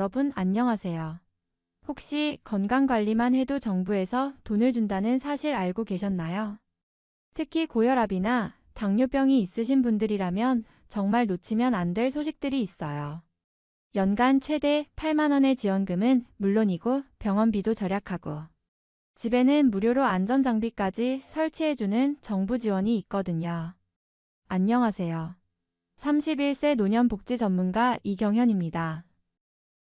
여러분 안녕하세요. 혹시 건강관리만 해도 정부에서 돈을 준다는 사실 알고 계셨나요? 특히 고혈압이나 당뇨병이 있으신 분들이라면 정말 놓치면 안 될 소식들이 있어요. 연간 최대 8만 원의 지원금은 물론이고 병원비도 절약하고 집에는 무료로 안전장비까지 설치해주는 정부 지원이 있거든요. 안녕하세요. 31세 노년복지 전문가 이경현입니다.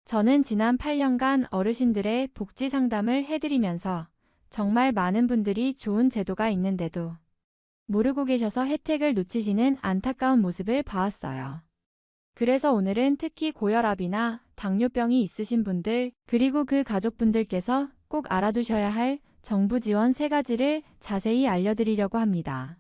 저는 지난 8년간 어르신들의 복지 상담을 해드리면서 정말 많은 분들이 좋은 제도가 있는데도 모르고 계셔서 혜택을 놓치시는 안타까운 모습을 봐왔어요. 그래서 오늘은 특히 고혈압이나 당뇨병이 있으신 분들 그리고 그 가족분들께서 꼭 알아두셔야 할 정부 지원 3가지를 자세히 알려드리려고 합니다.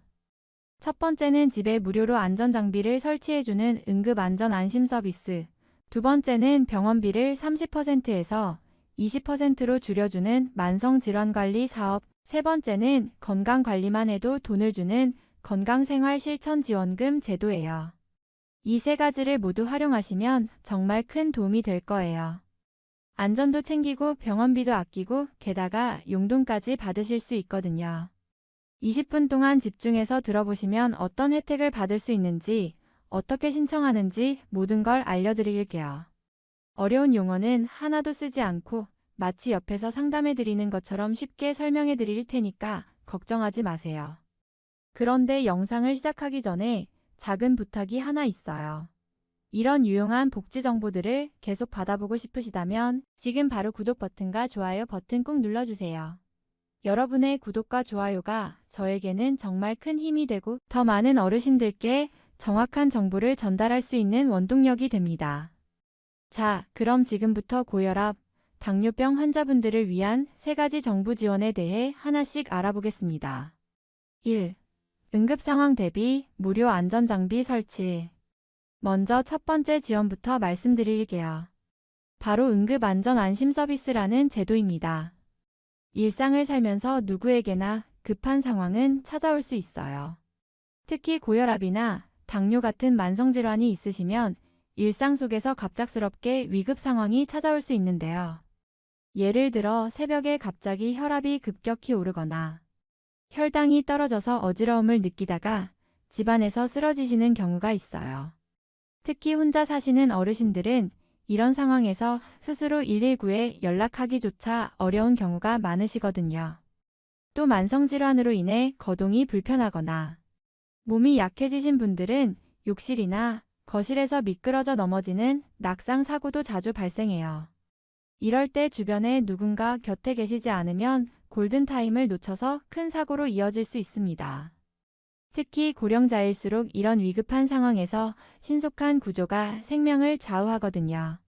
첫 번째는 집에 무료로 안전장비를 설치해주는 응급안전안심 서비스. 두 번째는 병원비를 30%에서 20%로 줄여주는 만성질환관리 사업. 세 번째는 건강관리만 해도 돈을 주는 건강생활실천지원금 제도예요. 이 3가지를 모두 활용하시면 정말 큰 도움이 될 거예요. 안전도 챙기고 병원비도 아끼고 게다가 용돈까지 받으실 수 있거든요. 20분 동안 집중해서 들어보시면 어떤 혜택을 받을 수 있는지, 어떻게 신청하는지 모든 걸 알려드릴게요. 어려운 용어는 하나도 쓰지 않고 마치 옆에서 상담해드리는 것처럼 쉽게 설명해드릴 테니까 걱정하지 마세요. 그런데 영상을 시작하기 전에 작은 부탁이 하나 있어요. 이런 유용한 복지 정보들을 계속 받아보고 싶으시다면 지금 바로 구독 버튼과 좋아요 버튼 꾹 눌러주세요. 여러분의 구독과 좋아요가 저에게는 정말 큰 힘이 되고 더 많은 어르신들께 정확한 정보를 전달할 수 있는 원동력이 됩니다. 자, 그럼 지금부터 고혈압, 당뇨병 환자분들을 위한 3가지 정부 지원에 대해 하나씩 알아보겠습니다. 1. 응급상황 대비 무료 안전장비 설치. 먼저 첫 번째 지원부터 말씀드릴게요. 바로 응급안전안심 서비스라는 제도입니다. 일상을 살면서 누구에게나 급한 상황은 찾아올 수 있어요. 특히 고혈압이나 당뇨 같은 만성질환이 있으시면 일상 속에서 갑작스럽게 위급 상황이 찾아올 수 있는데요. 예를 들어 새벽에 갑자기 혈압이 급격히 오르거나 혈당이 떨어져서 어지러움을 느끼다가 집안에서 쓰러지시는 경우가 있어요. 특히 혼자 사시는 어르신들은 이런 상황에서 스스로 119에 연락하기조차 어려운 경우가 많으시거든요. 또 만성질환으로 인해 거동이 불편하거나 몸이 약해지신 분들은 욕실이나 거실에서 미끄러져 넘어지는 낙상 사고도 자주 발생해요. 이럴 때 주변에 누군가 곁에 계시지 않으면 골든타임을 놓쳐서 큰 사고로 이어질 수 있습니다. 특히 고령자일수록 이런 위급한 상황에서 신속한 구조가 생명을 좌우하거든요.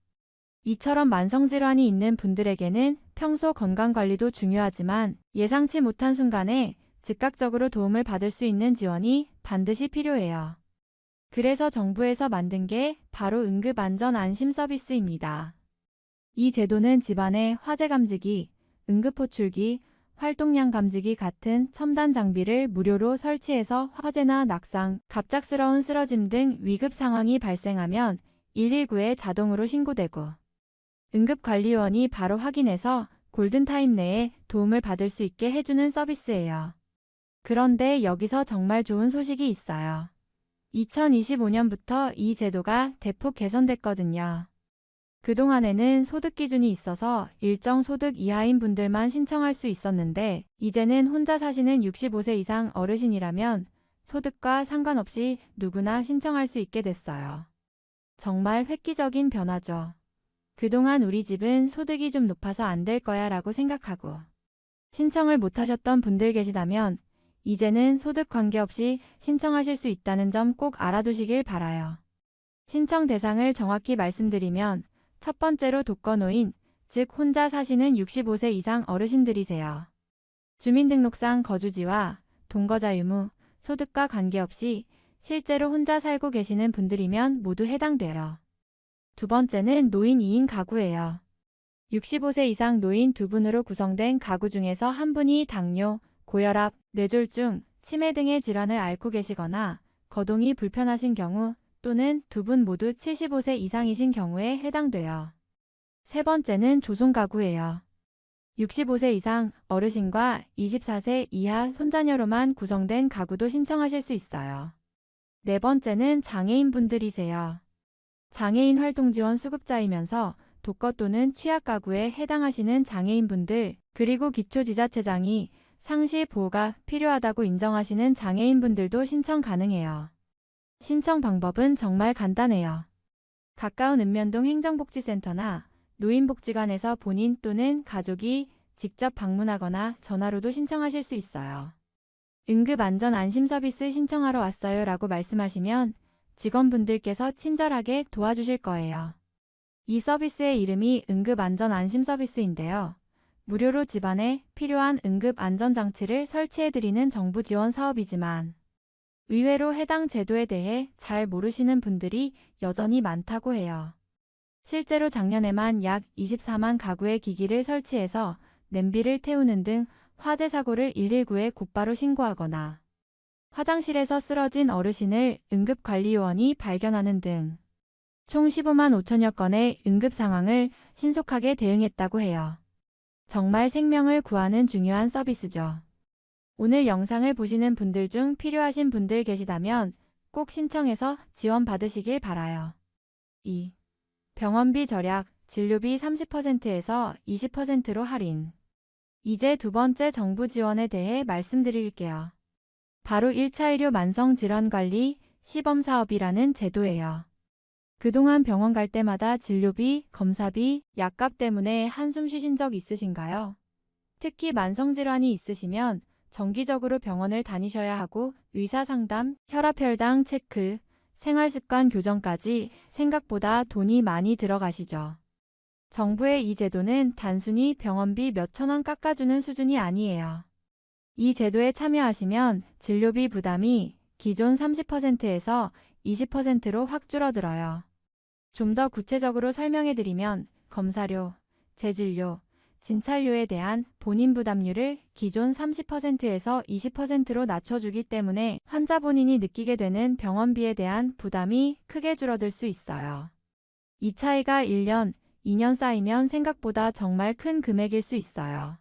이처럼 만성질환이 있는 분들에게는 평소 건강관리도 중요하지만 예상치 못한 순간에 즉각적으로 도움을 받을 수 있는 지원이 반드시 필요해요. 그래서 정부에서 만든 게 바로 응급안전안심 서비스입니다. 이 제도는 집안에 화재 감지기, 응급호출기, 활동량 감지기 같은 첨단 장비를 무료로 설치해서 화재나 낙상, 갑작스러운 쓰러짐 등 위급 상황이 발생하면 119에 자동으로 신고되고 응급관리원이 바로 확인해서 골든타임 내에 도움을 받을 수 있게 해주는 서비스예요. 그런데 여기서 정말 좋은 소식이 있어요. 2025년부터 이 제도가 대폭 개선됐거든요. 그동안에는 소득 기준이 있어서 일정 소득 이하인 분들만 신청할 수 있었는데 이제는 혼자 사시는 65세 이상 어르신이라면 소득과 상관없이 누구나 신청할 수 있게 됐어요. 정말 획기적인 변화죠. 그동안 우리 집은 소득이 좀 높아서 안 될 거야 라고 생각하고 신청을 못하셨던 분들 계시다면 이제는 소득 관계없이 신청하실 수 있다는 점 꼭 알아두시길 바라요. 신청 대상을 정확히 말씀드리면 첫 번째로 독거노인, 즉 혼자 사시는 65세 이상 어르신들이세요. 주민등록상 거주지와 동거자 유무, 소득과 관계없이 실제로 혼자 살고 계시는 분들이면 모두 해당돼요. 두 번째는 노인 2인 가구예요. 65세 이상 노인 2분으로 구성된 가구 중에서 한 분이 당뇨, 고혈압, 뇌졸중, 치매 등의 질환을 앓고 계시거나 거동이 불편하신 경우 또는 2분 모두 75세 이상이신 경우에 해당돼요. 세 번째는 조손 가구예요. 65세 이상 어르신과 24세 이하 손자녀로만 구성된 가구도 신청하실 수 있어요. 네 번째는 장애인분들이세요. 장애인 활동지원 수급자이면서 독거 또는 취약 가구에 해당하시는 장애인분들, 그리고 기초지자체장이 상시 보호가 필요하다고 인정하시는 장애인분들도 신청 가능해요. 신청 방법은 정말 간단해요. 가까운 읍면동 행정복지센터나 노인복지관에서 본인 또는 가족이 직접 방문하거나 전화로도 신청하실 수 있어요. 응급안전안심서비스 신청하러 왔어요 라고 말씀하시면 직원분들께서 친절하게 도와주실 거예요. 이 서비스의 이름이 응급안전안심서비스인데요. 무료로 집안에 필요한 응급안전장치를 설치해드리는 정부 지원 사업이지만 의외로 해당 제도에 대해 잘 모르시는 분들이 여전히 많다고 해요. 실제로 작년에만 약 24만 가구의 기기를 설치해서 냄비를 태우는 등 화재 사고를 119에 곧바로 신고하거나 화장실에서 쓰러진 어르신을 응급관리요원이 발견하는 등 총 15만 5천여 건의 응급 상황을 신속하게 대응했다고 해요. 정말 생명을 구하는 중요한 서비스죠. 오늘 영상을 보시는 분들 중 필요하신 분들 계시다면 꼭 신청해서 지원받으시길 바라요. 2. 병원비 절약, 진료비 30%에서 20%로 할인. 이제 두 번째 정부 지원에 대해 말씀드릴게요. 바로 1차 의료 만성질환관리 시범사업이라는 제도예요. 그동안 병원 갈 때마다 진료비, 검사비, 약값 때문에 한숨 쉬신 적 있으신가요? 특히 만성질환이 있으시면 정기적으로 병원을 다니셔야 하고 의사 상담, 혈압 혈당 체크, 생활습관 교정까지 생각보다 돈이 많이 들어가시죠. 정부의 이 제도는 단순히 병원비 몇천 원 깎아주는 수준이 아니에요. 이 제도에 참여하시면 진료비 부담이 기존 30%에서 20%로 확 줄어들어요. 좀 더 구체적으로 설명해드리면 검사료, 재진료, 진찰료에 대한 본인 부담률을 기존 30%에서 20%로 낮춰주기 때문에 환자 본인이 느끼게 되는 병원비에 대한 부담이 크게 줄어들 수 있어요. 이 차이가 1년, 2년 쌓이면 생각보다 정말 큰 금액일 수 있어요.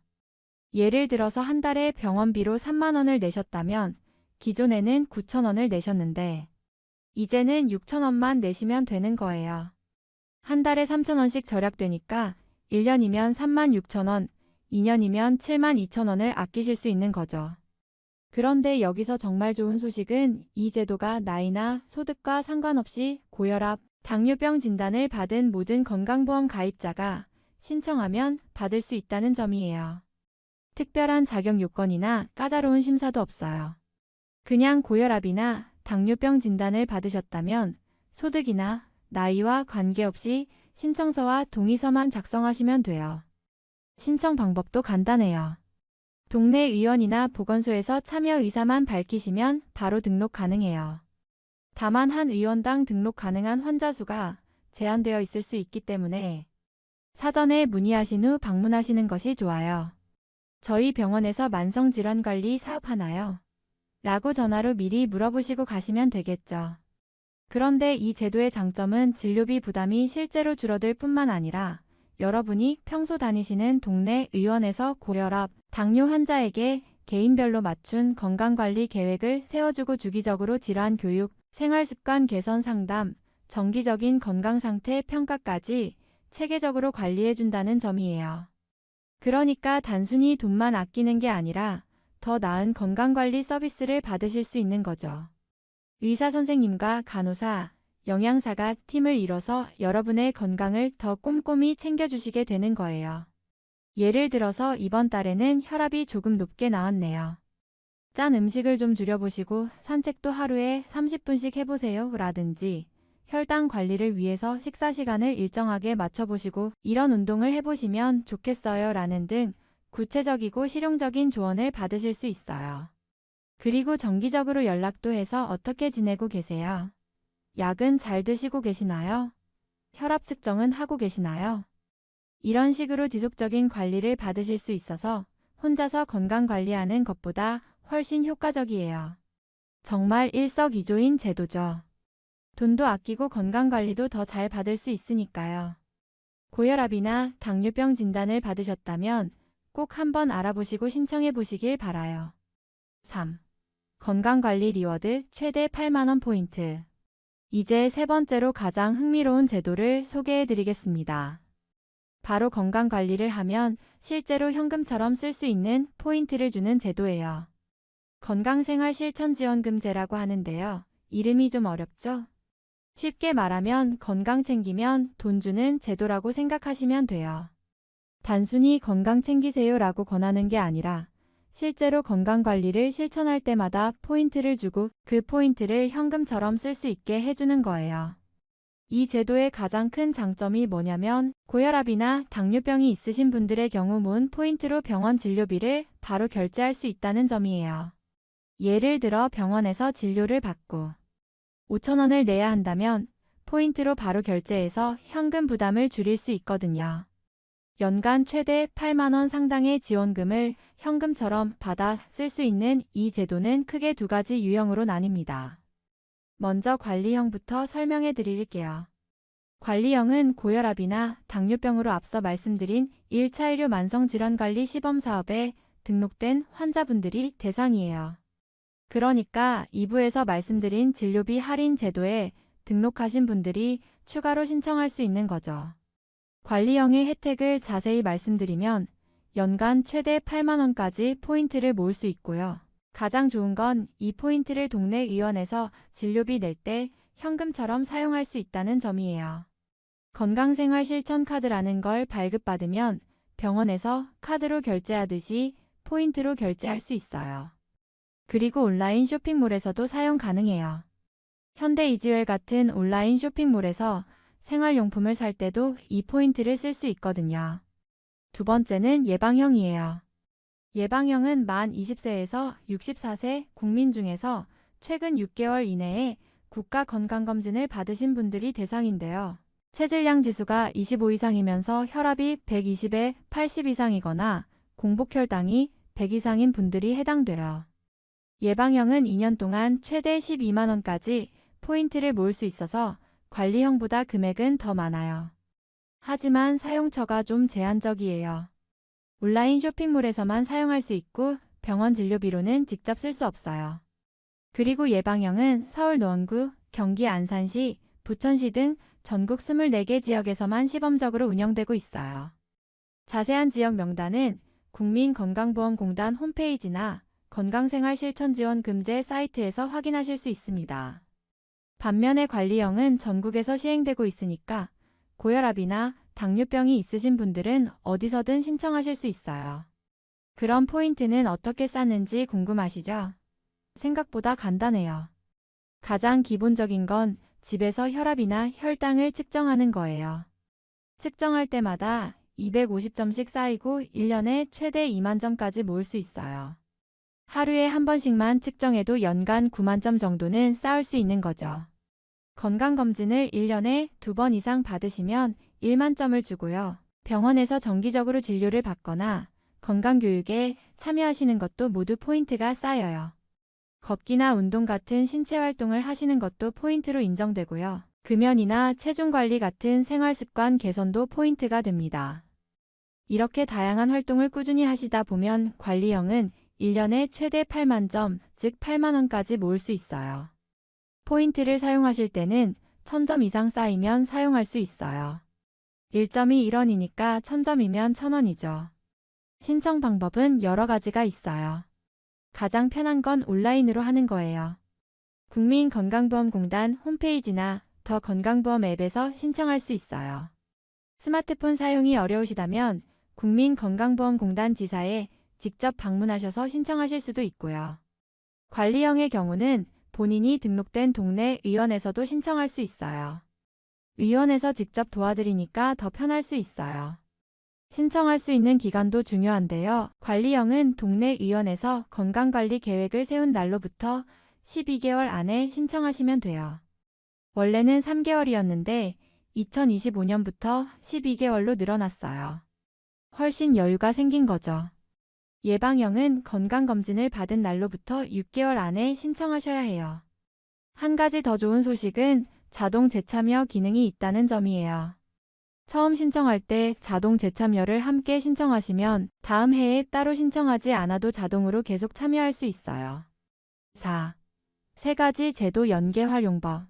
예를 들어서 한 달에 병원비로 3만 원을 내셨다면 기존에는 9천 원을 내셨는데 이제는 6천 원만 내시면 되는 거예요. 한 달에 3천 원씩 절약되니까 1년이면 3만 6천 원, 2년이면 7만 2천 원을 아끼실 수 있는 거죠. 그런데 여기서 정말 좋은 소식은 이 제도가 나이나 소득과 상관없이 고혈압, 당뇨병 진단을 받은 모든 건강보험 가입자가 신청하면 받을 수 있다는 점이에요. 특별한 자격 요건이나 까다로운 심사도 없어요. 그냥 고혈압이나 당뇨병 진단을 받으셨다면 소득이나 나이와 관계없이 신청서와 동의서만 작성하시면 돼요. 신청 방법도 간단해요. 동네 의원이나 보건소에서 참여 의사만 밝히시면 바로 등록 가능해요. 다만 한 의원당 등록 가능한 환자 수가 제한되어 있을 수 있기 때문에 사전에 문의하신 후 방문하시는 것이 좋아요. 저희 병원에서 만성질환관리 사업하나요? 라고 전화로 미리 물어보시고 가시면 되겠죠. 그런데 이 제도의 장점은 진료비 부담이 실제로 줄어들 뿐만 아니라 여러분이 평소 다니시는 동네 의원에서 고혈압, 당뇨 환자에게 개인별로 맞춘 건강관리 계획을 세워주고 주기적으로 질환 교육, 생활습관 개선 상담, 정기적인 건강상태 평가까지 체계적으로 관리해준다는 점이에요. 그러니까 단순히 돈만 아끼는 게 아니라 더 나은 건강관리 서비스를 받으실 수 있는 거죠. 의사 선생님과 간호사, 영양사가 팀을 이뤄서 여러분의 건강을 더 꼼꼼히 챙겨주시게 되는 거예요. 예를 들어서 이번 달에는 혈압이 조금 높게 나왔네요. 짠 음식을 좀 줄여보시고 산책도 하루에 30분씩 해보세요 라든지 혈당 관리를 위해서 식사 시간을 일정하게 맞춰보시고 이런 운동을 해보시면 좋겠어요 라는 등 구체적이고 실용적인 조언을 받으실 수 있어요. 그리고 정기적으로 연락도 해서 어떻게 지내고 계세요? 약은 잘 드시고 계시나요? 혈압 측정은 하고 계시나요? 이런 식으로 지속적인 관리를 받으실 수 있어서 혼자서 건강 관리하는 것보다 훨씬 효과적이에요. 정말 일석이조인 제도죠. 돈도 아끼고 건강 관리도 더 잘 받을 수 있으니까요. 고혈압이나 당뇨병 진단을 받으셨다면 꼭 한번 알아보시고 신청해 보시길 바라요. 3. 건강관리 리워드 최대 8만원 포인트. 이제 세 번째로 가장 흥미로운 제도를 소개해 드리겠습니다. 바로 건강관리를 하면 실제로 현금처럼 쓸 수 있는 포인트를 주는 제도예요. 건강생활실천지원금제라고 하는데요. 이름이 좀 어렵죠? 쉽게 말하면 건강 챙기면 돈 주는 제도라고 생각하시면 돼요. 단순히 건강 챙기세요라고 권하는 게 아니라 실제로 건강관리를 실천할 때마다 포인트를 주고 그 포인트를 현금처럼 쓸 수 있게 해주는 거예요. 이 제도의 가장 큰 장점이 뭐냐면 고혈압이나 당뇨병이 있으신 분들의 경우 모은 포인트로 병원 진료비를 바로 결제할 수 있다는 점이에요. 예를 들어 병원에서 진료를 받고 5,000원을 내야 한다면 포인트로 바로 결제해서 현금 부담을 줄일 수 있거든요. 연간 최대 8만원 상당의 지원금을 현금처럼 받아 쓸 수 있는 이 제도는 크게 두 가지 유형으로 나뉩니다. 먼저 관리형부터 설명해 드릴게요. 관리형은 고혈압이나 당뇨병으로 앞서 말씀드린 1차 의료 만성질환관리 시범사업에 등록된 환자분들이 대상이에요. 그러니까 2부에서 말씀드린 진료비 할인 제도에 등록하신 분들이 추가로 신청할 수 있는 거죠. 관리형의 혜택을 자세히 말씀드리면 연간 최대 8만원까지 포인트를 모을 수 있고요. 가장 좋은 건 이 포인트를 동네 의원에서 진료비 낼 때 현금처럼 사용할 수 있다는 점이에요. 건강생활실천카드라는 걸 발급받으면 병원에서 카드로 결제하듯이 포인트로 결제할 수 있어요. 그리고 온라인 쇼핑몰에서도 사용 가능해요. 현대 이지웰 같은 온라인 쇼핑몰에서 생활용품을 살 때도 이 포인트를 쓸 수 있거든요. 두 번째는 예방형이에요. 예방형은 만 20세에서 64세 국민 중에서 최근 6개월 이내에 국가건강검진을 받으신 분들이 대상인데요. 체질량 지수가 25 이상이면서 혈압이 120에 80 이상이거나 공복혈당이 100 이상인 분들이 해당돼요. 예방형은 2년 동안 최대 12만원까지 포인트를 모을 수 있어서 관리형보다 금액은 더 많아요. 하지만 사용처가 좀 제한적이에요. 온라인 쇼핑몰에서만 사용할 수 있고 병원 진료비로는 직접 쓸 수 없어요. 그리고 예방형은 서울 노원구, 경기 안산시, 부천시 등 전국 24개 지역에서만 시범적으로 운영되고 있어요. 자세한 지역 명단은 국민건강보험공단 홈페이지나 건강생활실천지원금제 사이트에서 확인하실 수 있습니다. 반면에 관리형은 전국에서 시행되고 있으니까 고혈압이나 당뇨병이 있으신 분들은 어디서든 신청하실 수 있어요. 그럼 포인트는 어떻게 쌓는지 궁금하시죠? 생각보다 간단해요. 가장 기본적인 건 집에서 혈압이나 혈당을 측정하는 거예요. 측정할 때마다 250점씩 쌓이고 1년에 최대 2만 점까지 모을 수 있어요. 하루에 한 번씩만 측정해도 연간 9만 점 정도는 쌓을 수 있는 거죠. 건강검진을 1년에 2번 이상 받으시면 1만 점을 주고요. 병원에서 정기적으로 진료를 받거나 건강교육에 참여하시는 것도 모두 포인트가 쌓여요. 걷기나 운동 같은 신체 활동을 하시는 것도 포인트로 인정되고요. 금연이나 체중관리 같은 생활습관 개선도 포인트가 됩니다. 이렇게 다양한 활동을 꾸준히 하시다 보면 관리형은 1년에 최대 8만 점, 즉 8만 원까지 모을 수 있어요. 포인트를 사용하실 때는 1000점 이상 쌓이면 사용할 수 있어요. 1점이 1원이니까 1000점이면 1000원이죠. 신청 방법은 여러 가지가 있어요. 가장 편한 건 온라인으로 하는 거예요. 국민건강보험공단 홈페이지나 더 건강보험 앱에서 신청할 수 있어요. 스마트폰 사용이 어려우시다면 국민건강보험공단 지사에 직접 방문하셔서 신청하실 수도 있고요. 관리형의 경우는 본인이 등록된 동네 의원에서도 신청할 수 있어요. 의원에서 직접 도와드리니까 더 편할 수 있어요. 신청할 수 있는 기간도 중요한데요. 관리형은 동네 의원에서 건강관리 계획을 세운 날로부터 12개월 안에 신청하시면 돼요. 원래는 3개월이었는데 2025년부터 12개월로 늘어났어요. 훨씬 여유가 생긴 거죠. 예방형은 건강검진을 받은 날로부터 6개월 안에 신청하셔야 해요. 한 가지 더 좋은 소식은 자동 재참여 기능이 있다는 점이에요. 처음 신청할 때 자동 재참여를 함께 신청하시면 다음 해에 따로 신청하지 않아도 자동으로 계속 참여할 수 있어요. 4. 세 가지 제도 연계 활용법.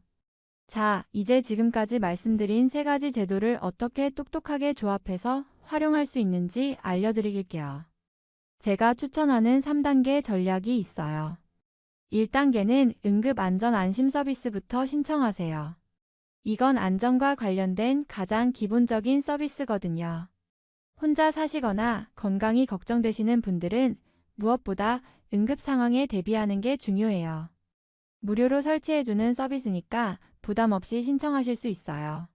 자, 이제 지금까지 말씀드린 세 가지 제도를 어떻게 똑똑하게 조합해서 활용할 수 있는지 알려드릴게요. 제가 추천하는 3단계 전략이 있어요. 1단계는 응급 안전 안심 서비스부터 신청하세요. 이건 안전과 관련된 가장 기본적인 서비스거든요. 혼자 사시거나 건강이 걱정되시는 분들은 무엇보다 응급 상황에 대비하는 게 중요해요. 무료로 설치해주는 서비스니까 부담 없이 신청하실 수 있어요.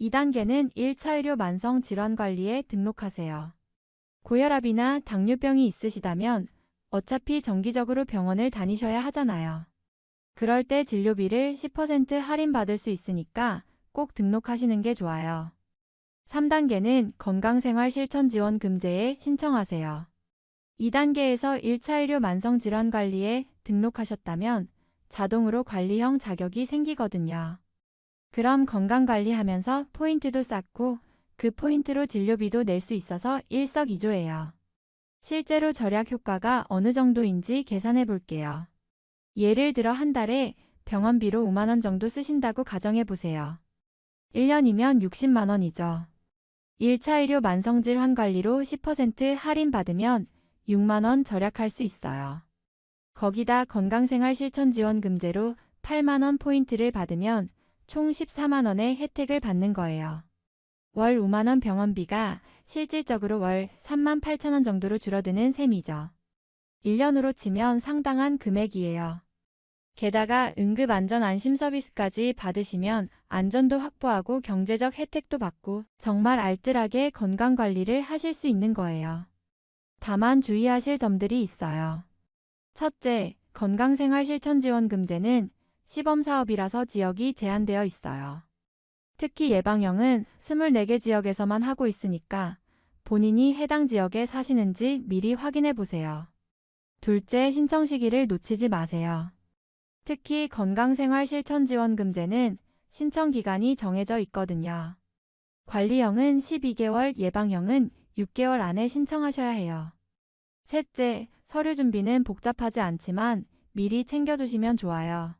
2단계는 1차 의료 만성 질환 관리에 등록하세요. 고혈압이나 당뇨병이 있으시다면 어차피 정기적으로 병원을 다니셔야 하잖아요. 그럴 때 진료비를 10% 할인받을 수 있으니까 꼭 등록하시는 게 좋아요. 3단계는 건강생활실천지원금제에 신청하세요. 2단계에서 1차 의료 만성질환관리에 등록하셨다면 자동으로 관리형 자격이 생기거든요. 그럼 건강관리하면서 포인트도 쌓고 그 포인트로 진료비도 낼 수 있어서 일석이조예요. 실제로 절약 효과가 어느 정도인지 계산해 볼게요. 예를 들어 한 달에 병원비로 5만 원 정도 쓰신다고 가정해 보세요. 1년이면 60만 원이죠. 1차 의료 만성질환 관리로 10% 할인받으면 6만 원 절약할 수 있어요. 거기다 건강생활실천지원금제로 8만 원 포인트를 받으면 총 14만 원의 혜택을 받는 거예요. 월 5만 원 병원비가 실질적으로 월 3만 8천 원 정도로 줄어드는 셈이죠. 1년으로 치면 상당한 금액이에요. 게다가 응급안전안심 서비스까지 받으시면 안전도 확보하고 경제적 혜택도 받고 정말 알뜰하게 건강관리를 하실 수 있는 거예요. 다만 주의하실 점들이 있어요. 첫째, 건강생활실천지원금제는 시범사업이라서 지역이 제한되어 있어요. 특히 예방형은 24개 지역에서만 하고 있으니까 본인이 해당 지역에 사시는지 미리 확인해 보세요. 둘째, 신청 시기를 놓치지 마세요. 특히 건강생활실천지원금제는 신청 기간이 정해져 있거든요. 관리형은 12개월, 예방형은 6개월 안에 신청하셔야 해요. 셋째, 서류 준비는 복잡하지 않지만 미리 챙겨두시면 좋아요.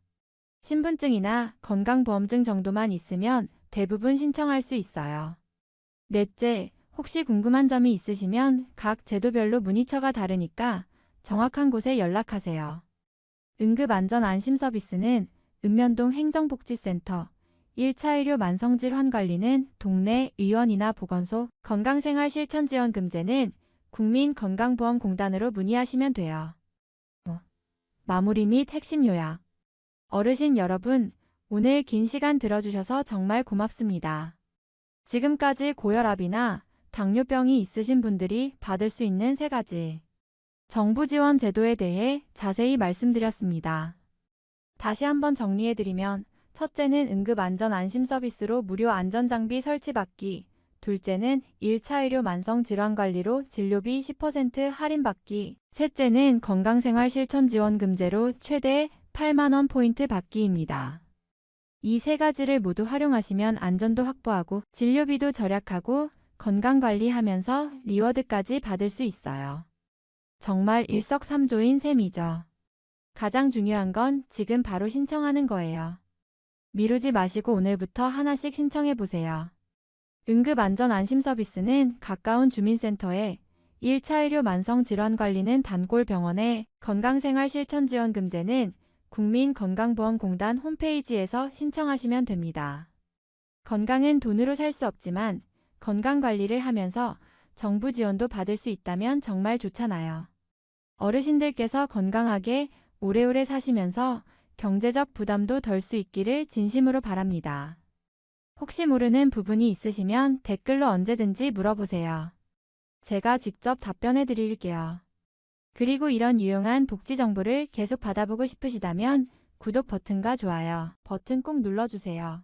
신분증이나 건강보험증 정도만 있으면 대부분 신청할 수 있어요. 넷째, 혹시 궁금한 점이 있으시면 각 제도별로 문의처가 다르니까 정확한 곳에 연락하세요. 응급안전안심 서비스는 읍면동 행정복지센터, 1차 의료 만성질환 관리는 동네 의원이나 보건소, 건강생활실천지원금제는 국민건강보험공단으로 문의하시면 돼요. 마무리 및 핵심 요약. 어르신 여러분, 오늘 긴 시간 들어주셔서 정말 고맙습니다. 지금까지 고혈압이나 당뇨병이 있으신 분들이 받을 수 있는 3가지 정부 지원 제도에 대해 자세히 말씀드렸습니다. 다시 한번 정리해드리면 첫째는 응급안전안심 서비스로 무료 안전장비 설치받기, 둘째는 1차 의료 만성질환관리로 진료비 10% 할인받기, 셋째는 건강생활실천지원금제로 최대 8만 원 포인트 받기입니다. 이 3가지를 모두 활용하시면 안전도 확보하고 진료비도 절약하고 건강관리하면서 리워드까지 받을 수 있어요. 정말 일석삼조인 셈이죠. 가장 중요한 건 지금 바로 신청하는 거예요. 미루지 마시고 오늘부터 하나씩 신청해 보세요. 응급안전안심 서비스는 가까운 주민센터에, 1차 의료 만성질환관리는 단골병원에, 건강생활실천지원금제는 국민건강보험공단 홈페이지에서 신청하시면 됩니다. 건강은 돈으로 살 수 없지만 건강관리를 하면서 정부 지원도 받을 수 있다면 정말 좋잖아요. 어르신들께서 건강하게 오래오래 사시면서 경제적 부담도 덜 수 있기를 진심으로 바랍니다. 혹시 모르는 부분이 있으시면 댓글로 언제든지 물어보세요. 제가 직접 답변해 드릴게요. 그리고 이런 유용한 복지 정보를 계속 받아보고 싶으시다면 구독 버튼과 좋아요 버튼 꼭 눌러주세요.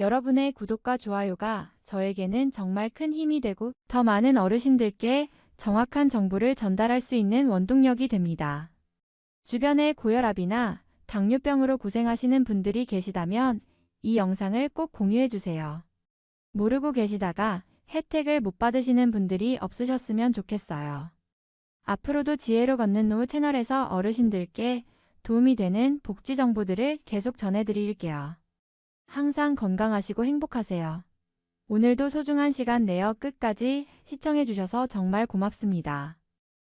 여러분의 구독과 좋아요가 저에게는 정말 큰 힘이 되고 더 많은 어르신들께 정확한 정보를 전달할 수 있는 원동력이 됩니다. 주변에 고혈압이나 당뇨병으로 고생하시는 분들이 계시다면 이 영상을 꼭 공유해 주세요. 모르고 계시다가 혜택을 못 받으시는 분들이 없으셨으면 좋겠어요. 앞으로도 지혜로 걷는 노후 채널에서 어르신들께 도움이 되는 복지 정보들을 계속 전해드릴게요. 항상 건강하시고 행복하세요. 오늘도 소중한 시간 내어 끝까지 시청해주셔서 정말 고맙습니다.